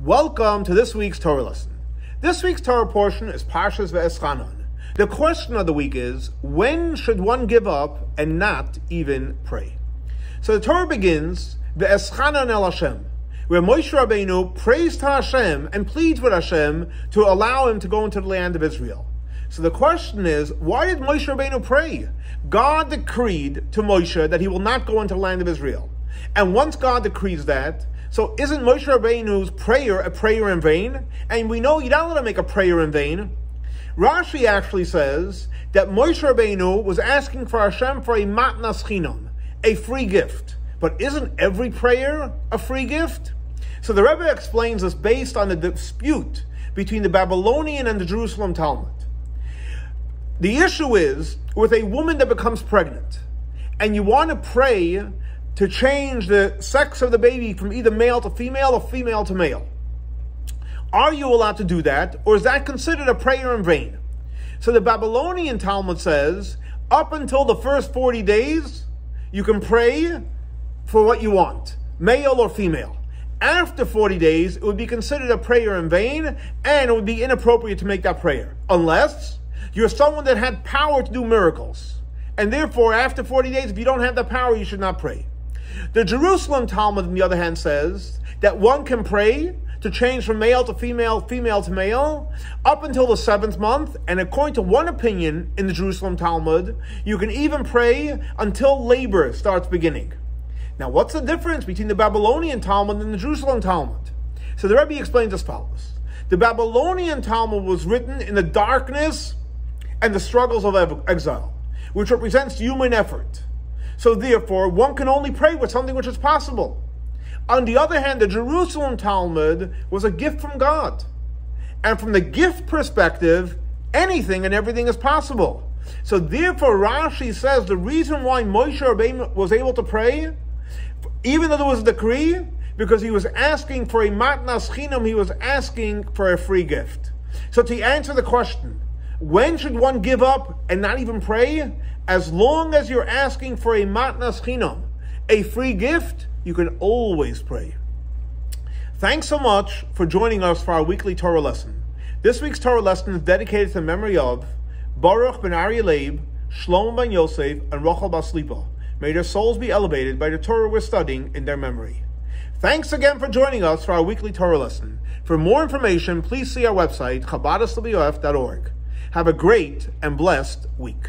Welcome to this week's Torah lesson. This week's Torah portion is Parshas Ve'eschanan. The question of the week is, when should one give up and not even pray? So the Torah begins, Ve'eschanan el Hashem, where Moshe Rabbeinu prays to Hashem and pleads with Hashem to allow him to go into the land of Israel. So the question is, why did Moshe Rabbeinu pray? God decreed to Moshe that he will not go into the land of Israel. And once God decrees that, so isn't Moshe Rabbeinu's prayer a prayer in vain? And we know you're not allowed to make a prayer in vain. Rashi actually says that Moshe Rabbeinu was asking for Hashem for a matnas chinam, a free gift. But isn't every prayer a free gift? So the Rebbe explains this based on the dispute between the Babylonian and the Jerusalem Talmud. The issue is with a woman that becomes pregnant, and you want to pray to change the sex of the baby from either male to female or female to male. Are you allowed to do that, or is that considered a prayer in vain? So the Babylonian Talmud says, up until the first 40 days, you can pray for what you want, male or female. After 40 days, it would be considered a prayer in vain, and it would be inappropriate to make that prayer, unless you're someone that had power to do miracles. And therefore, after 40 days, if you don't have the power, you should not pray. The Jerusalem Talmud, on the other hand, says that one can pray to change from male to female, female to male, up until the 7th month. And according to one opinion in the Jerusalem Talmud, you can even pray until labor starts beginning. Now, what's the difference between the Babylonian Talmud and the Jerusalem Talmud? So the Rebbe explains as follows. The Babylonian Talmud was written in the darkness and the struggles of exile, which represents human effort. So therefore, one can only pray with something which is possible. On the other hand, the Jerusalem Talmud was a gift from God. And from the gift perspective, anything and everything is possible. So therefore, Rashi says the reason why Moshe Rabbeinu was able to pray, even though there was a decree, because he was asking for a matnas chinam, he was asking for a free gift. So to answer the question, when should one give up and not even pray? As long as you're asking for a matnas chinam, a free gift, you can always pray. Thanks so much for joining us for our weekly Torah lesson. This week's Torah lesson is dedicated to the memory of Baruch ben Aryeh Leib, Shlomo ben Yosef, and Rachel bas Lipa. May their souls be elevated by the Torah we're studying in their memory. Thanks again for joining us for our weekly Torah lesson. For more information, please see our website, chabad.org. Have a great and blessed week.